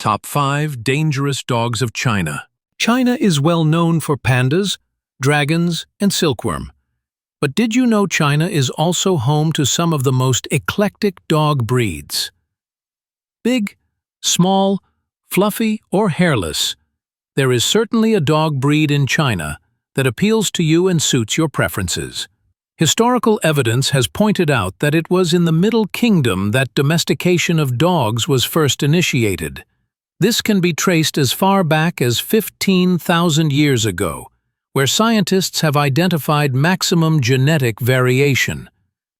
Top 5 Dangerous Dogs of China. China is well known for pandas, dragons, and silkworm. But did you know China is also home to some of the most eclectic dog breeds? Big, small, fluffy, or hairless, there is certainly a dog breed in China that appeals to you and suits your preferences. Historical evidence has pointed out that it was in the Middle Kingdom that domestication of dogs was first initiated. This can be traced as far back as 15,000 years ago, where scientists have identified maximum genetic variation.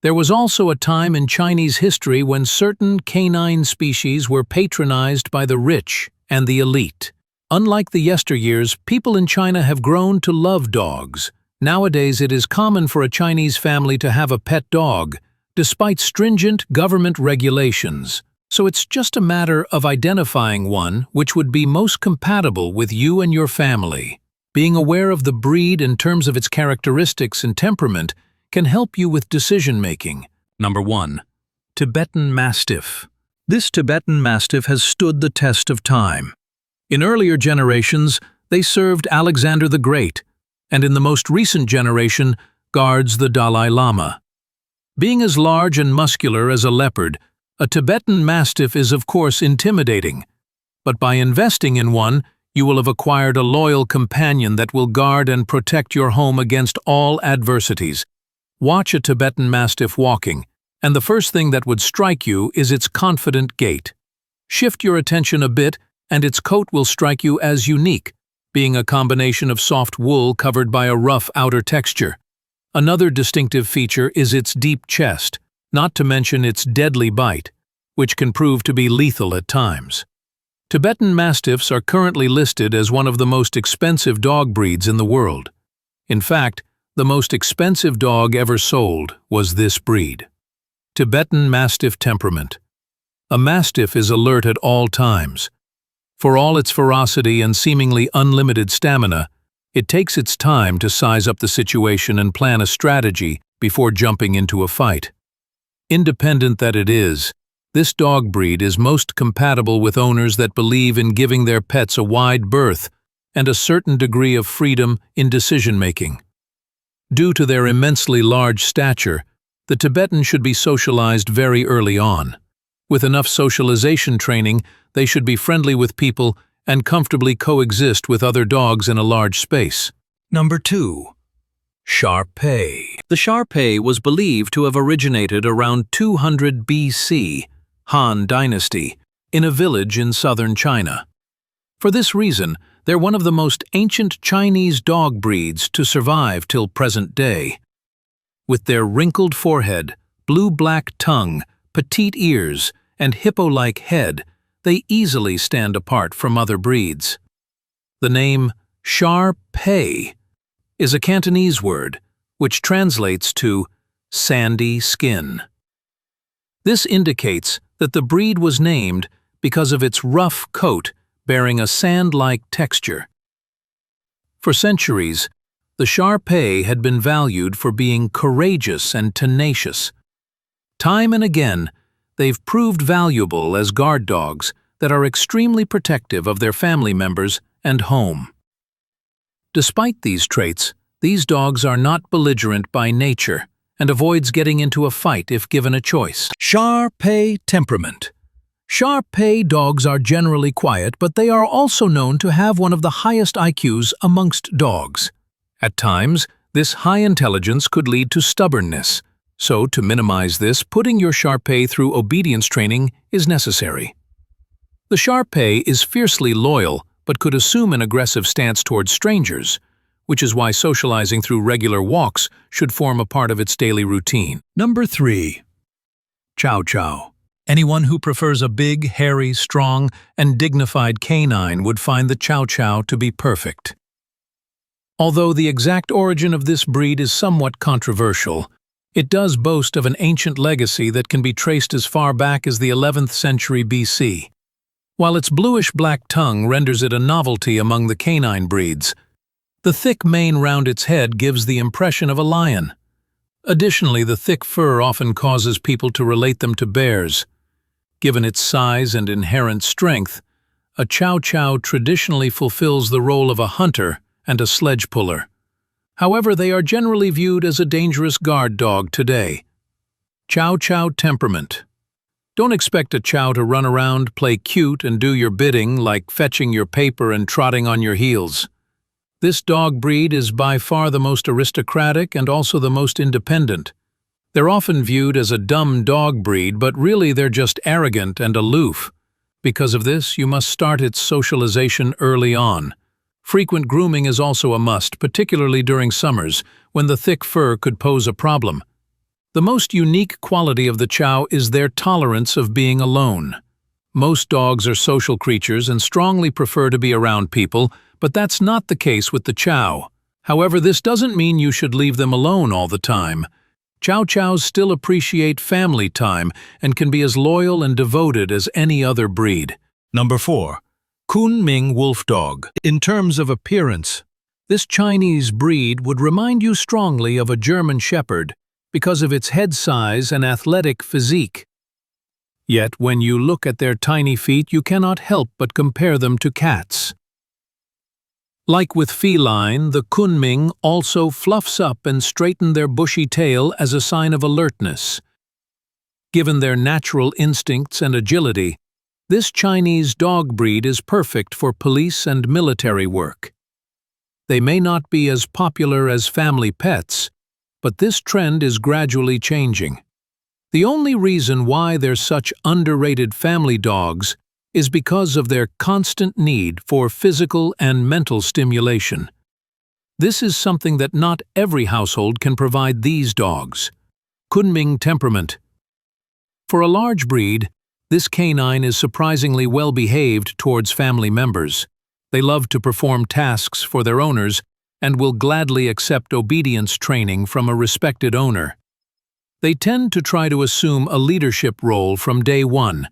There was also a time in Chinese history when certain canine species were patronized by the rich and the elite. Unlike the yesteryears, people in China have grown to love dogs. Nowadays, it is common for a Chinese family to have a pet dog, despite stringent government regulations. So it's just a matter of identifying one which would be most compatible with you and your family. Being aware of the breed in terms of its characteristics and temperament can help you with decision-making. Number 1. Tibetan Mastiff. This Tibetan Mastiff has stood the test of time. In earlier generations, they served Alexander the Great, and in the most recent generation, guards the Dalai Lama. Being as large and muscular as a leopard, a Tibetan Mastiff is of course intimidating. But by investing in one, you will have acquired a loyal companion that will guard and protect your home against all adversities. Watch a Tibetan Mastiff walking, and the first thing that would strike you is its confident gait. Shift your attention a bit, and its coat will strike you as unique, being a combination of soft wool covered by a rough outer texture. Another distinctive feature is its deep chest, not to mention its deadly bite, which can prove to be lethal at times. Tibetan Mastiffs are currently listed as one of the most expensive dog breeds in the world. In fact, the most expensive dog ever sold was this breed. Tibetan Mastiff temperament. A Mastiff is alert at all times. For all its ferocity and seemingly unlimited stamina, it takes its time to size up the situation and plan a strategy before jumping into a fight. Independent that it is, this dog breed is most compatible with owners that believe in giving their pets a wide berth and a certain degree of freedom in decision-making. Due to their immensely large stature, the Tibetan should be socialized very early on. With enough socialization training, they should be friendly with people and comfortably coexist with other dogs in a large space. Number 2. Shar-Pei. The Shar-Pei was believed to have originated around 200 BC, Han Dynasty, in a village in southern China. For this reason, they're one of the most ancient Chinese dog breeds to survive till present day. With their wrinkled forehead, blue-black tongue, petite ears, and hippo-like head, they easily stand apart from other breeds. The name Shar-Pei is a Cantonese word, which translates to sandy skin. This indicates that the breed was named because of its rough coat bearing a sand-like texture. For centuries, the Shar-Pei had been valued for being courageous and tenacious. Time and again, they've proved valuable as guard dogs that are extremely protective of their family members and home. Despite these traits, these dogs are not belligerent by nature and avoids getting into a fight if given a choice. Shar-Pei temperament. Shar-Pei dogs are generally quiet, but they are also known to have one of the highest IQs amongst dogs. At times, this high intelligence could lead to stubbornness. So, to minimize this, putting your Shar-Pei through obedience training is necessary. The Shar-Pei is fiercely loyal, but could assume an aggressive stance towards strangers, which is why socializing through regular walks should form a part of its daily routine. Number 3. Chow Chow. Anyone who prefers a big, hairy, strong, and dignified canine would find the Chow Chow to be perfect. Although the exact origin of this breed is somewhat controversial, it does boast of an ancient legacy that can be traced as far back as the 11th century BC. While its bluish-black tongue renders it a novelty among the canine breeds, the thick mane round its head gives the impression of a lion. Additionally, the thick fur often causes people to relate them to bears. Given its size and inherent strength, a Chow Chow traditionally fulfills the role of a hunter and a sledge puller. However, they are generally viewed as a dangerous guard dog today. Chow Chow temperament. Don't expect a Chow to run around, play cute, and do your bidding like fetching your paper and trotting on your heels. This dog breed is by far the most aristocratic and also the most independent. They're often viewed as a dumb dog breed, but really they're just arrogant and aloof. Because of this, you must start its socialization early on. Frequent grooming is also a must, particularly during summers, when the thick fur could pose a problem. The most unique quality of the Chow is their tolerance of being alone. Most dogs are social creatures and strongly prefer to be around people, but that's not the case with the Chow. However, this doesn't mean you should leave them alone all the time. Chow Chows still appreciate family time and can be as loyal and devoted as any other breed. Number 4. Kunming Wolfdog. In terms of appearance, this Chinese breed would remind you strongly of a German Shepherd because of its head size and athletic physique. Yet when you look at their tiny feet, you cannot help but compare them to cats. Like with feline, the Kunming also fluffs up and straighten their bushy tail as a sign of alertness. Given their natural instincts and agility, this Chinese dog breed is perfect for police and military work. They may not be as popular as family pets, but this trend is gradually changing. The only reason why they're such underrated family dogs is because of their constant need for physical and mental stimulation. This is something that not every household can provide these dogs. Kunming temperament. For a large breed, this canine is surprisingly well behaved towards family members. They love to perform tasks for their owners and will gladly accept obedience training from a respected owner. They tend to try to assume a leadership role from day one.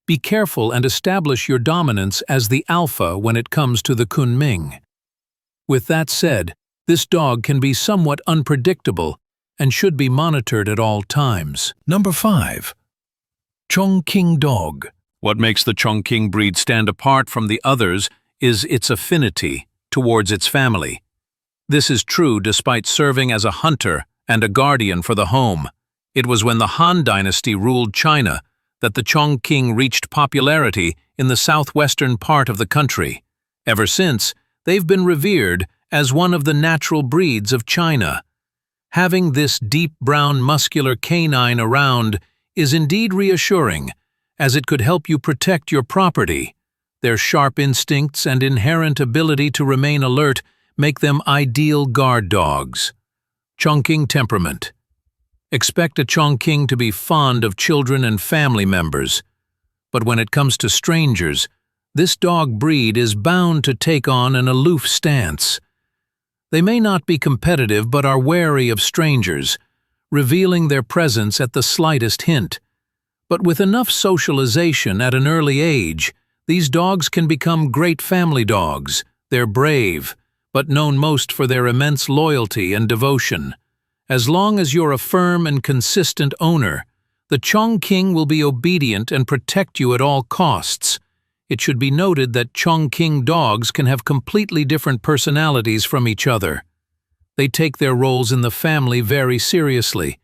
Be careful and establish your dominance as the alpha when it comes to the Kunming. With that said, this dog can be somewhat unpredictable and should be monitored at all times. Number 5. Chongqing Dog. What makes the Chongqing breed stand apart from the others is its affinity towards its family. This is true despite serving as a hunter and a guardian for the home. It was when the Han Dynasty ruled China that the Chongqing reached popularity in the southwestern part of the country. Ever since, they've been revered as one of the natural breeds of China. Having this deep brown muscular canine around is indeed reassuring, as it could help you protect your property. Their sharp instincts and inherent ability to remain alert make them ideal guard dogs. Chongqing temperament. Expect a Chongqing to be fond of children and family members. But when it comes to strangers, this dog breed is bound to take on an aloof stance. They may not be competitive but are wary of strangers, revealing their presence at the slightest hint. But with enough socialization at an early age, these dogs can become great family dogs. They're brave, but known most for their immense loyalty and devotion. As long as you're a firm and consistent owner, the Chongqing will be obedient and protect you at all costs. It should be noted that Chongqing dogs can have completely different personalities from each other. They take their roles in the family very seriously.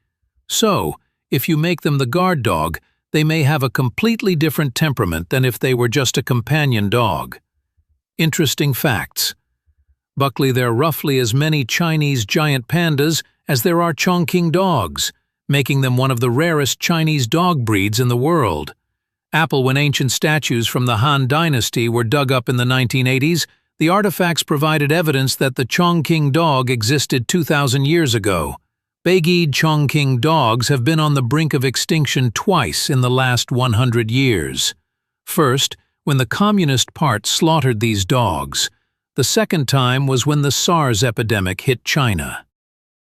So, if you make them the guard dog, they may have a completely different temperament than if they were just a companion dog. Interesting facts. Buckley, there are roughly as many Chinese giant pandas as there are Chongqing dogs, making them one of the rarest Chinese dog breeds in the world. When ancient statues from the Han Dynasty were dug up in the 1980s, the artifacts provided evidence that the Chongqing dog existed 2,000 years ago. Big-eyed Chongqing dogs have been on the brink of extinction twice in the last 100 years. First, when the Communist Party slaughtered these dogs. The second time was when the SARS epidemic hit China.